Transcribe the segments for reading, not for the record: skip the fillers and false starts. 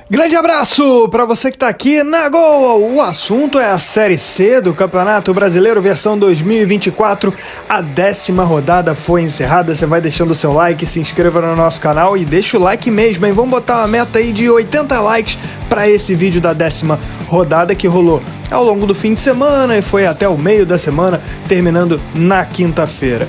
Grande abraço para você que está aqui na Gol. O assunto é a Série C do Campeonato Brasileiro versão 2024. A 10ª rodada foi encerrada. Você vai deixando o seu like, se inscreva no nosso canal e deixa o like mesmo, hein? Vamos botar uma meta aí de 80 likes para esse vídeo da 10ª rodada que rolou ao longo do fim de semana e foi até o meio da semana, terminando na quinta-feira.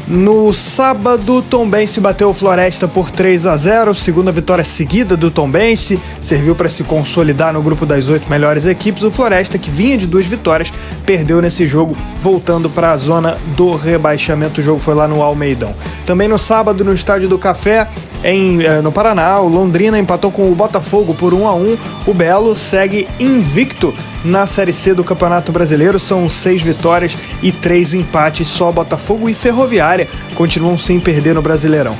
No sábado, Tombense bateu o Floresta por 3-0, segunda vitória seguida do Tombense, serviu para se consolidar no grupo das 8 melhores equipes. O Floresta, que vinha de 2 vitórias, perdeu nesse jogo, voltando para a zona do rebaixamento. O jogo foi lá no Almeidão. Também no sábado, no Estádio do Café, no Paraná, o Londrina empatou com o Botafogo por 1-1. O Belo segue invicto na Série C do Campeonato Brasileiro, são 6 vitórias e 3 empates, só Botafogo e Ferroviária continuam sem perder no Brasileirão.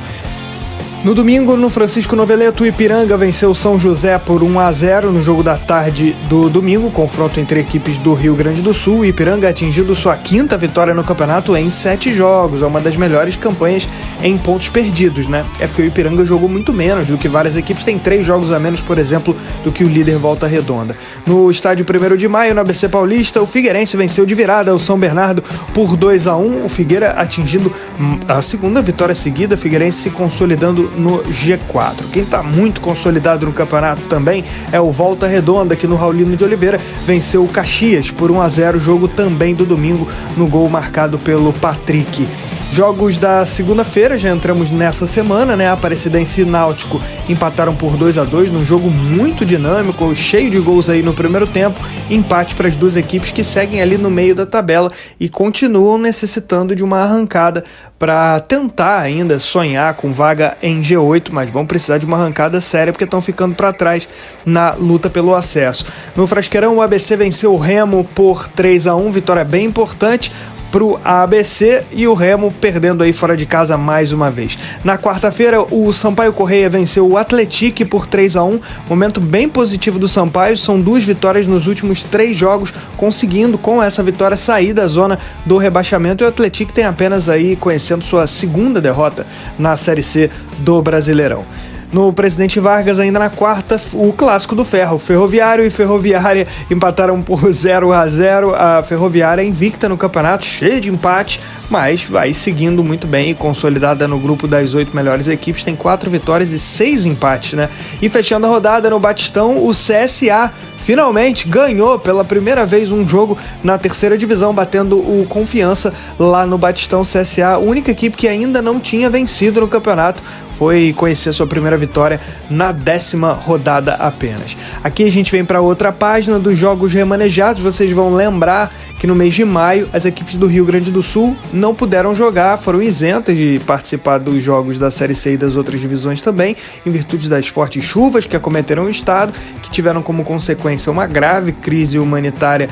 No domingo, no Francisco Noveleto, o Ipiranga venceu o São José por 1-0 no jogo da tarde do domingo, confronto entre equipes do Rio Grande do Sul. O Ipiranga atingindo sua 5ª vitória no campeonato em 7 jogos, é uma das melhores campanhas em pontos perdidos, né? É porque o Ipiranga jogou muito menos do que várias equipes, tem 3 jogos a menos, por exemplo, do que o líder Volta Redonda. No estádio 1º de Maio, no ABC Paulista, o Figueirense venceu de virada o São Bernardo por 2-1, o Figueira atingindo a 2ª vitória seguida, Figueirense se consolidando no G4. Quem está muito consolidado no campeonato também é o Volta Redonda, que no Raulino de Oliveira venceu o Caxias por 1-0, jogo também do domingo, no gol marcado pelo Patrick. Jogos da segunda-feira, já entramos nessa semana, né? Aparecidense e Náutico empataram por 2-2 num jogo muito dinâmico, cheio de gols aí no primeiro tempo, empate para as duas equipes que seguem ali no meio da tabela e continuam necessitando de uma arrancada para tentar ainda sonhar com vaga em G8, mas vão precisar de uma arrancada séria porque estão ficando para trás na luta pelo acesso. No Frasqueirão, o ABC venceu o Remo por 3-1, vitória bem importante pro ABC, e o Remo perdendo aí fora de casa mais uma vez. Na quarta-feira, o Sampaio Corrêa venceu o Atlético por 3-1, momento bem positivo do Sampaio, são 2 vitórias nos últimos 3 jogos, conseguindo com essa vitória sair da zona do rebaixamento, e o Atlético tem apenas aí conhecendo sua 2ª derrota na Série C do Brasileirão. No Presidente Vargas, ainda na quarta, o clássico do Ferro. Ferroviário e Ferroviária empataram por 0-0. A Ferroviária invicta no campeonato, cheia de empate, mas vai seguindo muito bem e consolidada no grupo das 8 melhores equipes. Tem 4 vitórias e 6 empates, né? E fechando a rodada no Batistão, o CSA finalmente ganhou pela primeira vez um jogo na 3ª divisão, batendo o Confiança lá no Batistão. CSA, a única equipe que ainda não tinha vencido no campeonato, foi conhecer sua primeira vitória na 10ª rodada apenas. Aqui a gente vem para outra página dos jogos remanejados. Vocês vão lembrar que no mês de maio as equipes do Rio Grande do Sul não puderam jogar, foram isentas de participar dos jogos da Série C e das outras divisões também, em virtude das fortes chuvas que acometeram o estado, que tiveram como consequência uma grave crise humanitária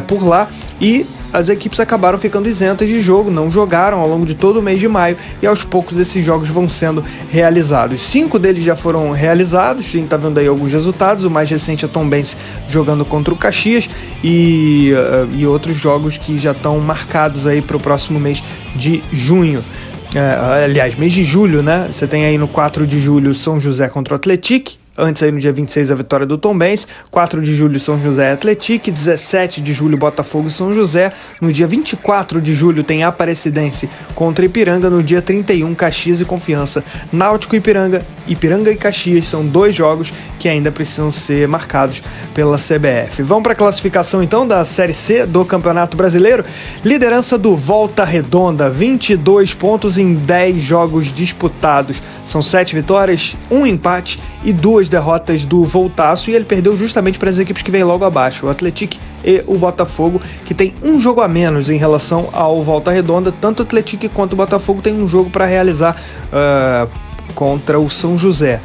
por lá, e as equipes acabaram ficando isentas de jogo, não jogaram ao longo de todo o mês de maio, e aos poucos esses jogos vão sendo realizados. 5 deles já foram realizados, a gente está vendo aí alguns resultados, o mais recente é Tombense jogando contra o Caxias, e outros jogos que já estão marcados aí para o próximo mês de junho. Aliás, mês de julho, né? Você tem aí no 4 de julho São José contra o Atlético. Antes aí no dia 26 a vitória do Tombense, 4 de julho São José e Atlético, 17 de julho Botafogo e São José, no dia 24 de julho tem Aparecidense contra Ipiranga, no dia 31 Caxias e Confiança, Náutico e Ipiranga e Caxias, são 2 jogos que ainda precisam ser marcados pela CBF. Vamos para a classificação então da Série C do Campeonato Brasileiro. Liderança do Volta Redonda, 22 pontos em 10 jogos disputados, são 7 vitórias, 1 empate e 2 derrotas do Voltaço, e ele perdeu justamente para as equipes que vêm logo abaixo, o Atlético e o Botafogo, que tem um jogo a menos em relação ao Volta Redonda. Tanto o Atlético quanto o Botafogo tem um jogo para realizar contra o São José.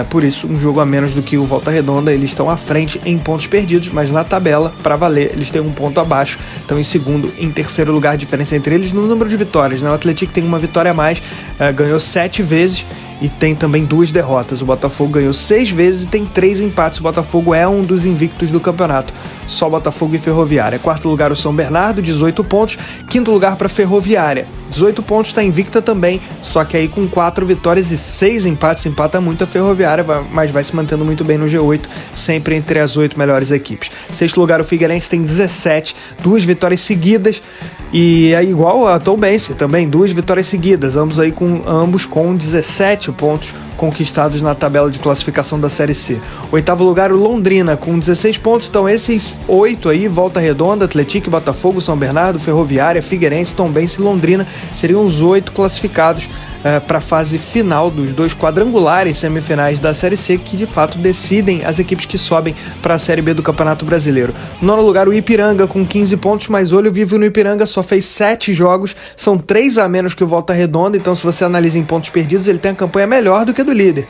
Por isso, um jogo a menos do que o Volta Redonda. Eles estão à frente em pontos perdidos, mas na tabela, para valer, eles têm um ponto abaixo. Estão em segundo, em terceiro lugar, a diferença entre eles no número de vitórias, né? O Atlético tem uma vitória a mais, ganhou 7 vezes, e tem também 2 derrotas. O Botafogo ganhou 6 vezes e tem 3 empates. O Botafogo é um dos invictos do campeonato. Só Botafogo e Ferroviária. 4º lugar o São Bernardo, 18 pontos. 5º lugar para Ferroviária, 18 pontos, está invicta também, só que aí com 4 vitórias e 6 empates. Empata muito a Ferroviária, mas vai se mantendo muito bem no G8, sempre entre as 8 melhores equipes. 6º lugar o Figueirense tem 17, 2 vitórias seguidas, e é igual a Tombense também, 2 vitórias seguidas, ambos com 17 pontos conquistados na tabela de classificação da Série C. 8º lugar o Londrina com 16 pontos, então esses 8 aí, Volta Redonda, Atlético, Botafogo, São Bernardo, Ferroviária, Figueirense, Tombense e Londrina seriam os 8 classificados para a fase final dos 2 quadrangulares semifinais da Série C, que de fato decidem as equipes que sobem para a Série B do Campeonato Brasileiro. No 9º lugar o Ipiranga com 15 pontos, mas olho vivo no Ipiranga, só fez 7 jogos, são 3 a menos que o Volta Redonda, então se você analisa em pontos perdidos, ele tem a campanha melhor do que a do líder.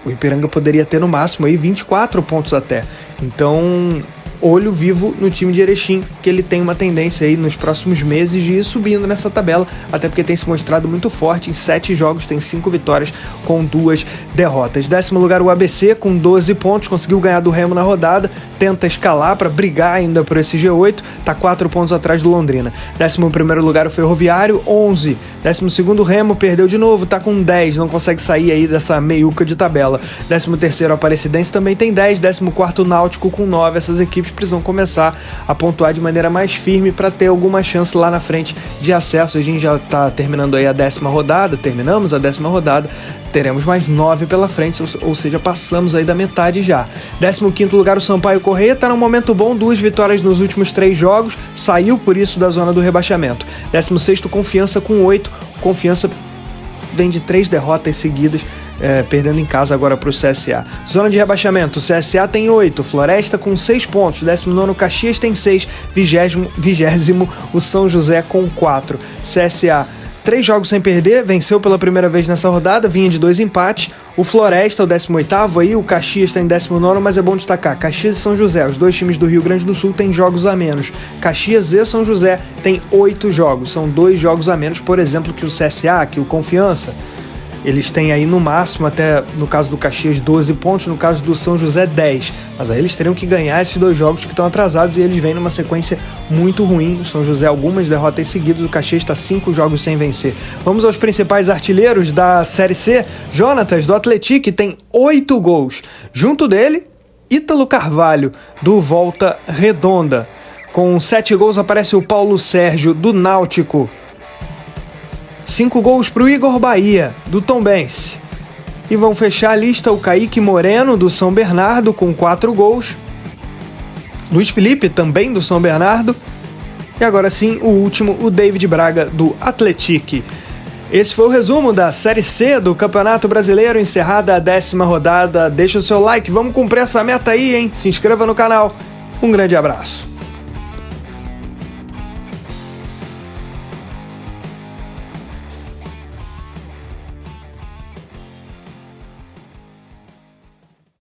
O Ipiranga poderia ter no máximo aí 24 pontos até, então olho vivo no time de Erechim, que ele tem uma tendência aí nos próximos meses de ir subindo nessa tabela, até porque tem se mostrado muito forte. Em 7 jogos tem 5 vitórias com 2 derrotas. 10º lugar o ABC com 12 pontos, conseguiu ganhar do Remo na rodada, tenta escalar para brigar ainda por esse G8, tá 4 pontos atrás do Londrina. 11º lugar o Ferroviário, 11. 12º Remo, perdeu de novo, tá com 10, não consegue sair aí dessa meiuca de tabela. 13º Aparecidense também tem 10, 14º Náutico com 9, essas equipes precisam começar a pontuar de maneira mais firme para ter alguma chance lá na frente de acesso. A gente já está terminando aí a 10ª rodada, terminamos a 10ª rodada, teremos mais 9 pela frente, ou seja, passamos aí da metade já. 15º lugar o Sampaio Corrêa, está num momento bom, 2 vitórias nos últimos 3 jogos, saiu por isso da zona do rebaixamento. 16º Confiança com 8, Confiança vem de 3 derrotas seguidas, perdendo em casa agora para o CSA. Zona de rebaixamento, o CSA tem 8, Floresta com 6 pontos, 19º Caxias tem 6, 20º o São José com 4. CSA, 3 jogos sem perder, venceu pela primeira vez nessa rodada, vinha de 2 empates. O Floresta, o 18º aí, o Caxias está em 19º, mas é bom destacar, Caxias e São José, os 2 times do Rio Grande do Sul têm jogos a menos. Caxias e São José têm 8 jogos, são 2 jogos a menos, por exemplo, que o CSA, que o Confiança. Eles têm aí no máximo, até no caso do Caxias, 12 pontos, no caso do São José, 10. Mas aí eles teriam que ganhar esses 2 jogos que estão atrasados e eles vêm numa sequência muito ruim. O São José, algumas derrotas seguidas, o Caxias está 5 jogos sem vencer. Vamos aos principais artilheiros da Série C. Jonatas, do Atlético, tem 8 gols. Junto dele, Ítalo Carvalho, do Volta Redonda. Com 7 gols aparece o Paulo Sérgio, do Náutico. 5 gols para o Igor Bahia, do Tombense. E vão fechar a lista o Kaique Moreno, do São Bernardo, com 4 gols. Luiz Felipe, também do São Bernardo. E agora sim, o último, o David Braga, do Atlético. Esse foi o resumo da Série C do Campeonato Brasileiro, encerrada a 10ª rodada. Deixa o seu like, vamos cumprir essa meta aí, hein? Se inscreva no canal. Um grande abraço.